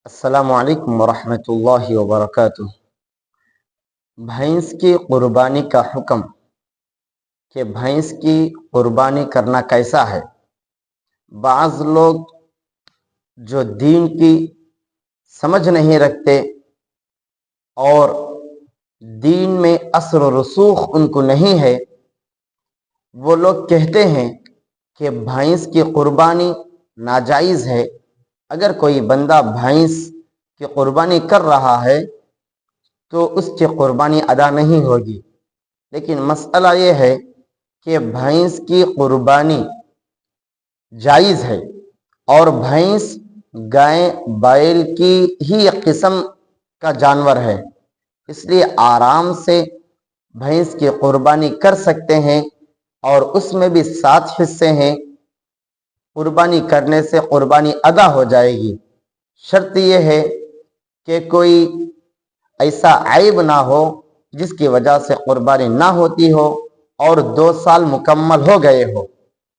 السلام علیکم ورحمۃ اللہ وبرکاتہ۔ بھینس کی قربانی کا حکم کہ بھینس کی قربانی کرنا کیسا ہے۔ بعض لوگ جو دین کی سمجھ نہیں رکھتے اور دین میں اثر و رسوخ ان کو نہیں ہے، وہ لوگ کہتے ہیں کہ بھینس کی قربانی ناجائز ہے۔ اگر کوئی بندہ بھینس کی قربانی کر رہا ہے تو اس کی قربانی ادا نہیں ہوگی، لیکن مسئلہ یہ ہے کہ بھینس کی قربانی جائز ہے، اور بھینس گائے بیل کی ہی ایک قسم کا جانور ہے، اس لیے آرام سے بھینس کی قربانی کر سکتے ہیں، اور اس میں بھی 7 حصے ہیں۔ قربانی کرنے سے قربانی ادا ہو جائے گی۔ شرط یہ ہے کہ کوئی ایسا عیب نہ ہو جس کی وجہ سے قربانی نہ ہوتی ہو اور 2 سال مکمل ہو گئے ہو۔